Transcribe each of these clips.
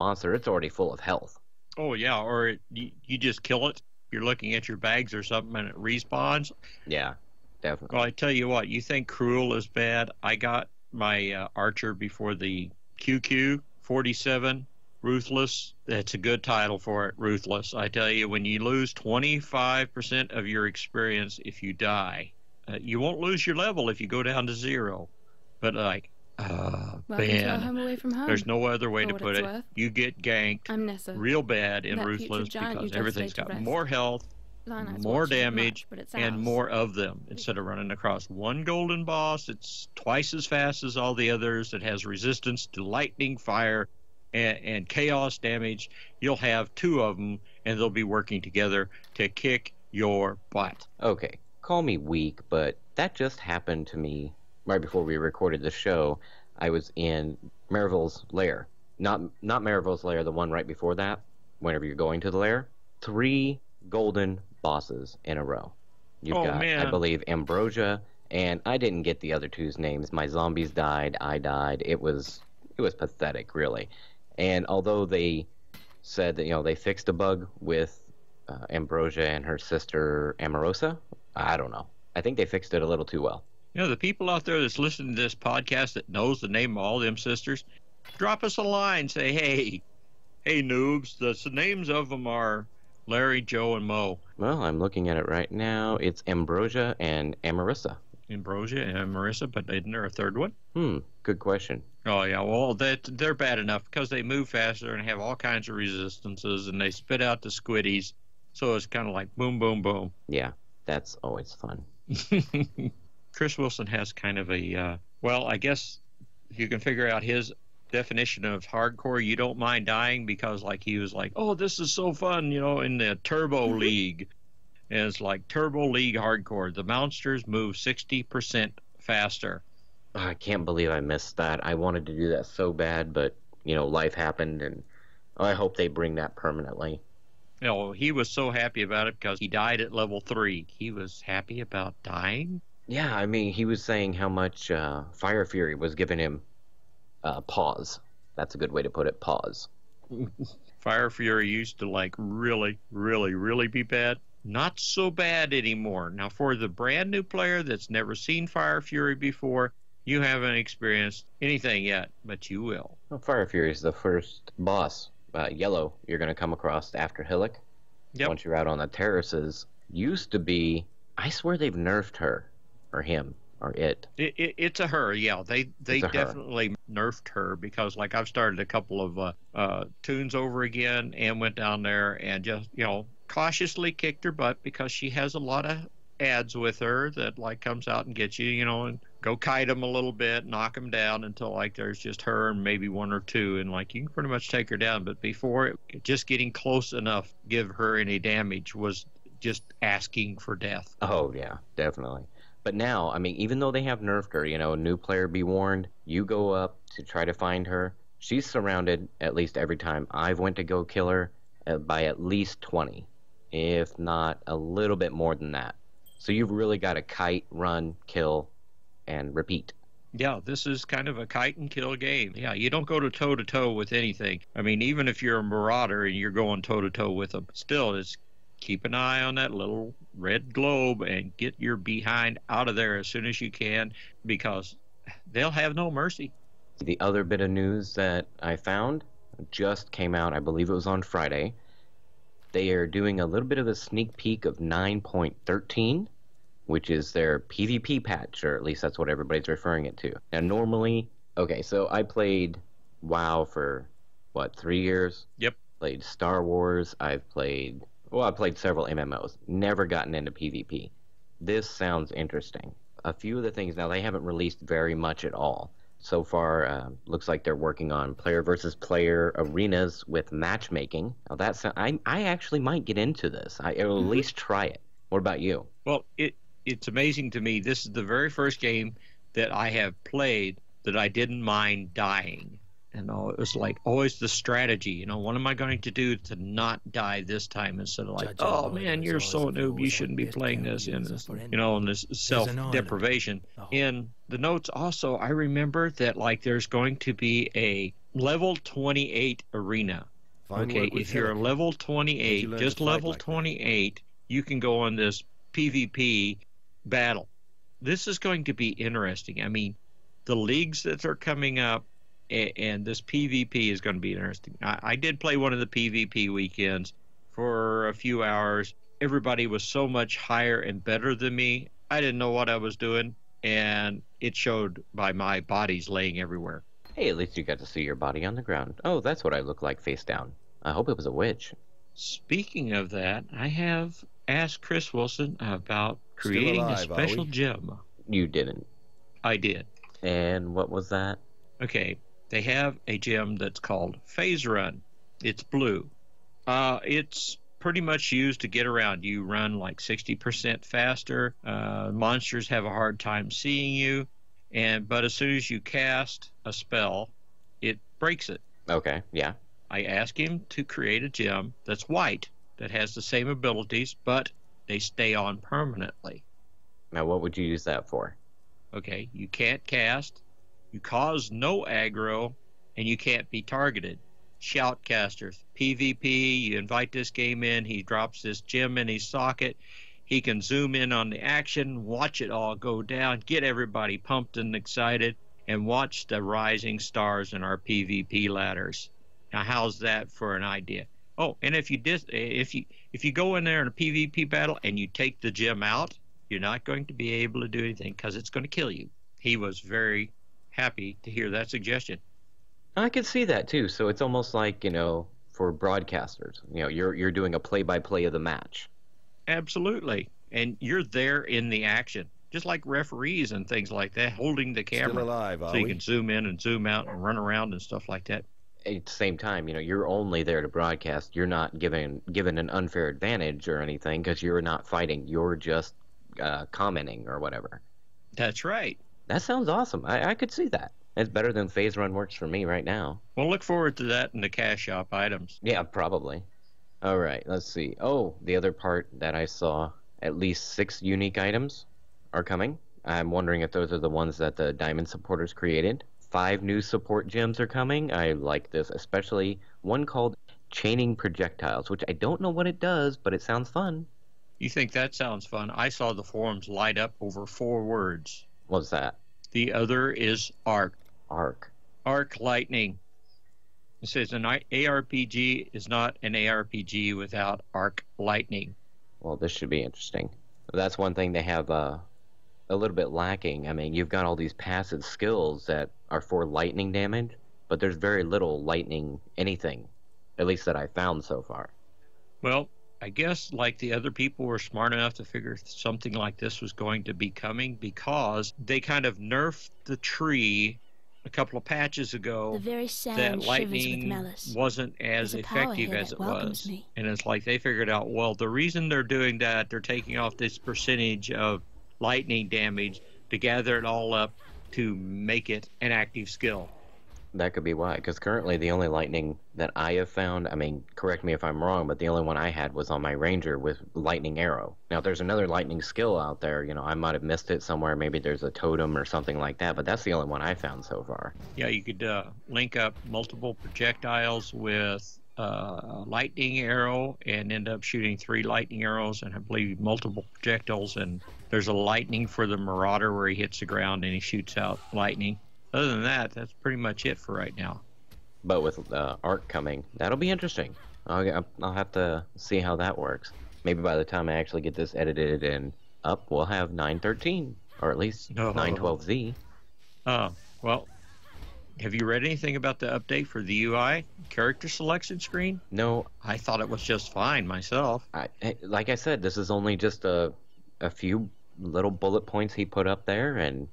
monster, it's already full of health. Oh, yeah, or you just kill it. You're looking at your bags or something and it respawns. Yeah, definitely. Well, I tell you what, you think Cruel is bad? I got my Archer before the QQ-47, Ruthless. That's a good title for it, Ruthless. I tell you, when you lose 25% of your experience if you die, you won't lose your level if you go down to 0. But like, Welcome to our home away from home. There's no other way to what put it's it. worth. You get ganked I'm Nessa. real bad in That Ruthless putrid giant you because just everything's laid to got rest. more health, Lionel's more watching it damage, much, but it's and ours. more of them. Instead of running across one golden boss, it's twice as fast as all the others. It has resistance to lightning, fire, and chaos damage. You'll have 2 of them, and they'll be working together to kick your butt. Okay, call me weak, but that just happened to me right before we recorded the show. I was in Merville's lair. Not Merville's lair, the one right before that, whenever you're going to the lair. 3 golden bosses in a row. You've got, man. I believe, Ambrosia, and I didn't get the other 2's names. My zombies died, I died. It was pathetic, really. And although they said that, they fixed a bug with Ambrosia and her sister Amorosa, I don't know. I think they fixed it a little too well. The people out there that's listening to this podcast that knows the name of all them sisters, drop us a line. Say, hey noobs, the names of them are Larry, Joe, and Mo. Well, I'm looking at it right now. It's Ambrosia and Amarissa. Ambrosia and Marissa, but isn't there a third one? Good question. Oh, yeah, well, they're bad enough because they move faster and have all kinds of resistances, and they spit out the squiddies, so it's kind of like boom, boom, boom. Yeah, that's always fun. Chris Wilson has kind of a, I guess you can figure out his definition of hardcore. You don't mind dying because, like, he was like, oh, this is so fun, in the Turbo League. And it's like Turbo League hardcore. The monsters move 60% faster. I can't believe I missed that. I wanted to do that so bad, but, life happened, and I hope they bring that permanently. He was so happy about it because he died at level 3. He was happy about dying? Yeah, I mean, he was saying how much Fire Fury was giving him pause. That's a good way to put it, pause. Fire Fury used to, like, really, really, really be bad. Not so bad anymore. Now, for the brand new player that's never seen Fire Fury before, you haven't experienced anything yet, but you will. Well, Fire Fury is the first boss, Yellow, you're going to come across after Hillock. Yep. Once you're out on the terraces. Used to be, I swear they've nerfed her. Or him, or it. It's a her, yeah. They definitely nerfed her because, like, I've started a couple of tunes over again and went down there and just, cautiously kicked her butt because she has a lot of ads with her that, like, comes out and gets you, and go kite them a little bit, knock them down until, like, there's just her and maybe 1 or 2, and, like, you can pretty much take her down. But before, just getting close enough give her any damage was just asking for death. Oh, yeah, definitely. But now, I mean, even though they have nerfed her, new player be warned, you go up to try to find her. She's surrounded, at least every time I've went to go kill her, by at least 20, if not a little bit more than that. So you've really got to kite, run, kill, and repeat. Yeah, this is kind of a kite and kill game. Yeah, you don't go to toe-to-toe with anything. I mean, even if you're a marauder and you're going toe-to-toe with them, still, it's keep an eye on that little red globe and get your behind out of there as soon as you can because they'll have no mercy. The other bit of news that I found just came out, I believe it was on Friday. They are doing a little bit of a sneak peek of 9.13, which is their PvP patch, or at least that's what everybody's referring it to. Now, normally, so I played WoW for, 3 years? Yep. Played Star Wars, I've played several MMOs, never gotten into PvP. This sounds interesting. A few of the things, now they haven't released very much at all. So far, looks like they're working on player versus player arenas with matchmaking. Now I actually might get into this. I'll at least try it. What about you? Well, it's amazing to me. This is the very first game that I have played that I didn't mind dying. It was like always the strategy. What am I going to do to not die this time instead of like, oh man, you're so noob, you shouldn't be playing this, and this self-deprivation. In the notes also, I remember that like there's going to be a level 28 arena. Okay, if you're a level 28, just level 28, you can go on this PvP battle. This is going to be interesting. I mean, the leagues that are coming up and this PvP is going to be interesting. I did play one of the PvP weekends for a few hours. Everybody was so much higher and better than me. I didn't know what I was doing, and it showed by my bodies laying everywhere. Hey, at least you got to see your body on the ground. Oh, that's what I look like face down. I hope it was a witch. Speaking of that, I have asked Chris Wilson about creating a special gem. You didn't. I did. And what was that? Okay, they have a gem that's called Phase Run. It's blue. It's pretty much used to get around. You run like 60% faster. Monsters have a hard time seeing you. But as soon as you cast a spell, it breaks it. Okay, yeah. I asked him to create a gem that's white, that has the same abilities, but they stay on permanently. Now, what would you use that for? Okay, you can't cast, you cause no aggro, and you can't be targeted. Shoutcasters, PvP, you invite this game in, he drops this gem in his socket, he can zoom in on the action, watch it all go down, get everybody pumped and excited, and watch the rising stars in our PvP ladders. Now, how's that for an idea? Oh, and if you go in there in a PvP battle and you take the gem out, you're not going to be able to do anything because it's going to kill you. He was very happy to hear that suggestion. I could see that too. So it's almost like, for broadcasters, you're doing a play-by-play of the match. Absolutely. And you're there in the action, just like referees and things like that, holding the camera. Still alive, so you can zoom in and zoom out and run around and stuff like that. At the same time, you're only there to broadcast. You're not given an unfair advantage or anything because you're not fighting. You're just commenting or whatever. That's right. That sounds awesome. I could see that. It's better than Phase Run works for me right now. We'll look forward to that in the cash shop items. Yeah, probably. All right, let's see. Oh, the other part that I saw, at least 6 unique items are coming. I'm wondering if those are the ones that the Diamond supporters created. 5 new support gems are coming. I like this, especially one called Chaining Projectiles, which I don't know what it does, but it sounds fun. You think that sounds fun? I saw the forums light up over 4 words. What's that? The other is Arc. Arc. Arc Lightning. It says an ARPG is not an ARPG without Arc Lightning. Well, this should be interesting. That's one thing they have a little bit lacking. I mean, you've got all these passive skills that are for lightning damage, but there's very little lightning anything, at least that I found so far. Well, I guess like the other people were smart enough to figure something like this was going to be coming because they kind of nerfed the tree a couple of patches ago. The very sound that lightning wasn't as effective as it was. And it's like they figured out, well, the reason they're doing that, they're taking off this percentage of lightning damage to gather it all up to make it an active skill. That could be why, because currently the only lightning that I have found, I mean, correct me if I'm wrong, but the only one I had was on my ranger with lightning arrow. Now, if there's another lightning skill out there, I might have missed it somewhere. Maybe there's a totem or something like that, but that's the only one I found so far. Yeah, you could link up multiple projectiles with a lightning arrow and end up shooting 3 lightning arrows and I believe multiple projectiles. And there's a lightning for the Marauder where he hits the ground and he shoots out lightning. Other than that, that's pretty much it for right now. But with Arc coming, that'll be interesting. I'll have to see how that works. Maybe by the time I actually get this edited and up, we'll have 9.13, or at least 9.12z. Well, have you read anything about the update for the UI character selection screen? No. I thought it was just fine myself. Like I said, this is only just a few little bullet points he put up there, and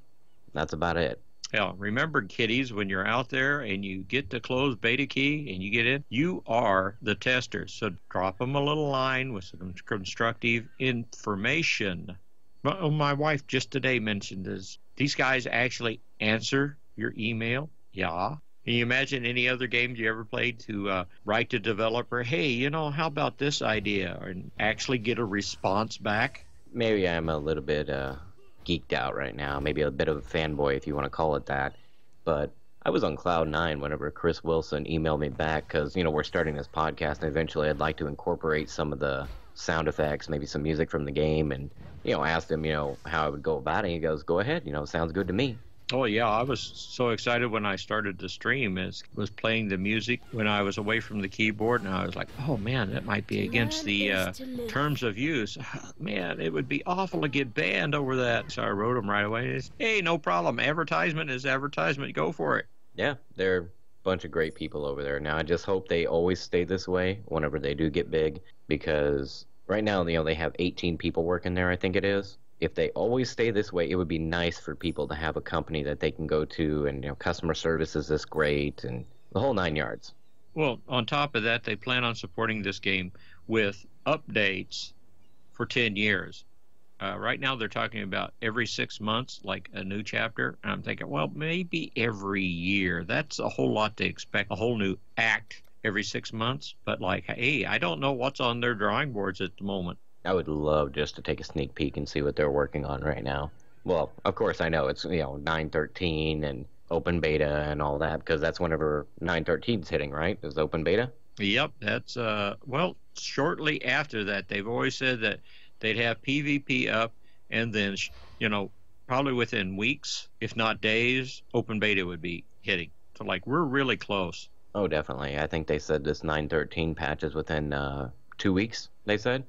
that's about it. Yeah, remember, kiddies, when you're out there and you get the closed beta key and you get in, you are the tester. So drop them a little line with some constructive information. My wife just today mentioned this. These guys actually answer your email. Yeah. Can you imagine any other games you ever played to write to developer, hey, how about this idea, and actually get a response back? Maybe I'm a little bit geeked out right now, maybe a bit of a fanboy if you want to call it that, but I was on cloud nine whenever Chris Wilson emailed me back because, we're starting this podcast and eventually I'd like to incorporate some of the sound effects, maybe some music from the game, and, asked him, how I would go about it. He goes, go ahead, sounds good to me. Oh, yeah, I was so excited when I started the stream. It was playing the music when I was away from the keyboard, and I was like, oh, man, that might be against the terms of use. Man, it would be awful to get banned over that. So I wrote them right away. Hey, no problem. Advertisement is advertisement. Go for it. Yeah, they're a bunch of great people over there. Now, I just hope they always stay this way whenever they do get big, because right now, they have 18 people working there, I think it is. If they always stay this way, it would be nice for people to have a company that they can go to, and customer service is this great, and the whole 9 yards. Well, on top of that, they plan on supporting this game with updates for 10 years. Right now, they're talking about every 6 months, like a new chapter. And I'm thinking, well, maybe every year. That's a whole lot to expect, a whole new act every 6 months. But hey, I don't know what's on their drawing boards at the moment. I would love just to take a sneak peek and see what they're working on right now. Well, of course I know it's 9.13 and open beta and all that, because that's whenever 9.13 is hitting, right? Is open beta? Yep, that's shortly after that. They've always said that they'd have PvP up, and then probably within weeks, if not days, open beta would be hitting. So we're really close. Oh, definitely. I think they said this 9.13 patch is within 2 weeks, they said.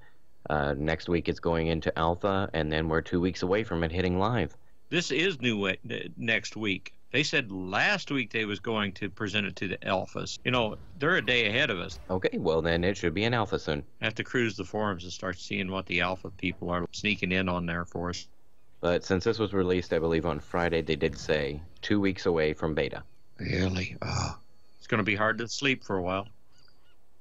Next week it's going into alpha, and then we're 2 weeks away from it hitting live. This is new next week. They said last week they was going to present it to the alphas. They're a day ahead of us. Okay, well then it should be an alpha soon. I have to cruise the forums and start seeing what the alpha people are sneaking in on there for us. But since this was released, I believe, on Friday, they did say 2 weeks away from beta. Really? Oh. It's going to be hard to sleep for a while.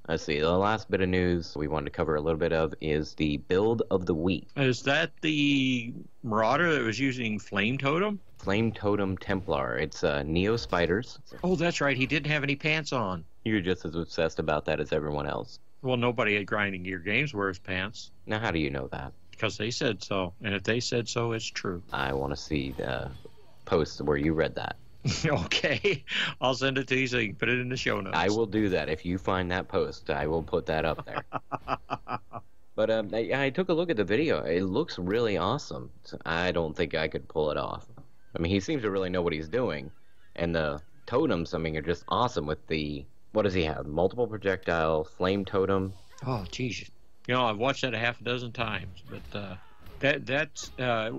Let's see, the last bit of news we wanted to cover a little bit of is the build of the week. Is that the Marauder that was using Flame Totem? Flame Totem Templar. It's Neo Spiders. Oh, that's right. He didn't have any pants on. You're just as obsessed about that as everyone else. Well, nobody at Grinding Gear Games wears pants. Now, how do you know that? Because they said so. And if they said so, it's true. I want to see the post where you read that. Okay, I'll send it to you so you can put it in the show notes. I will do that. If you find that post, I will put that up there. But I took a look at the video. It looks really awesome. I don't think I could pull it off. I mean, he seems to really know what he's doing. And the totems, are just awesome with the, what does he have? Multiple projectile, flame totem. Oh, geez. I've watched that a half a dozen times. But that's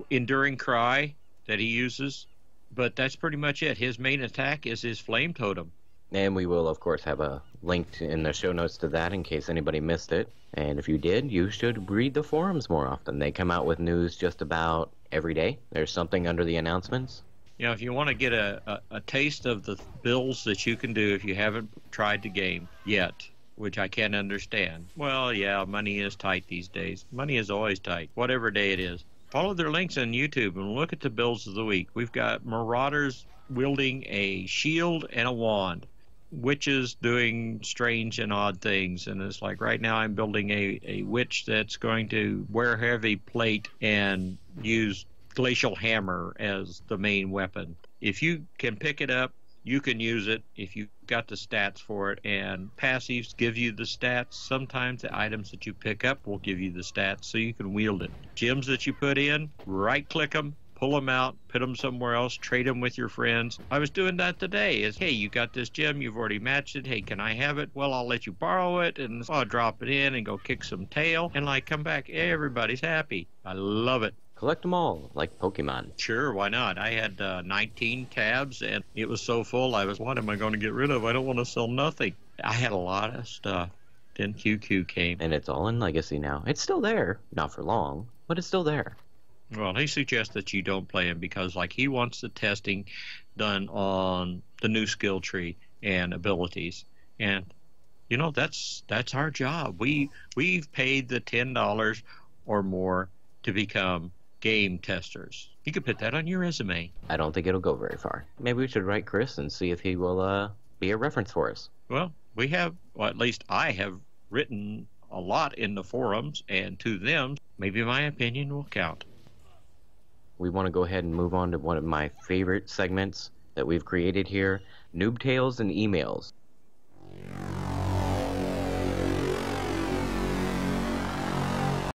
Enduring Cry that he uses. But that's pretty much it. His main attack is his Flame Totem. And we will, of course, have a link in the show notes to that in case anybody missed it. And if you did, you should read the forums more often. They come out with news just about every day. There's something under the announcements. If you want to get a taste of the builds that you can do if you haven't tried the game yet, which I can't understand. Well, yeah, money is tight these days. Money is always tight, whatever day it is. Follow their links on YouTube and look at the builds of the week. We've got Marauders wielding a shield and a wand. Witches doing strange and odd things. And it's right now I'm building a witch that's going to wear heavy plate and use glacial hammer as the main weapon. If you can pick it up, you can use it if you've got the stats for it, and passives give you the stats. Sometimes the items that you pick up will give you the stats so you can wield it. Gems that you put in, right-click them, pull them out, put them somewhere else, trade them with your friends. I was doing that today. Hey, you got this gem, you've already matched it. Hey, can I have it? Well, I'll let you borrow it, and I'll drop it in and go kick some tail, and come back. Everybody's happy. I love it. Collect them all, like Pokemon. Sure, why not? I had 19 tabs, and it was so full, what am I going to get rid of? I don't want to sell nothing. I had a lot of stuff. Then QQ came. And it's all in Legacy now. It's still there. Not for long, but it's still there. Well, he suggests that you don't play him because, he wants the testing done on the new skill tree and abilities. And, that's our job. We've paid the $10 or more to become game testers. You could put that on your resume. I don't think it'll go very far. Maybe we should write Chris and see if he will be a reference for us. Well, at least I have written a lot in the forums, and to them, maybe my opinion will count. We want to go ahead and move on to one of my favorite segments that we've created here, Noob Tales and Emails.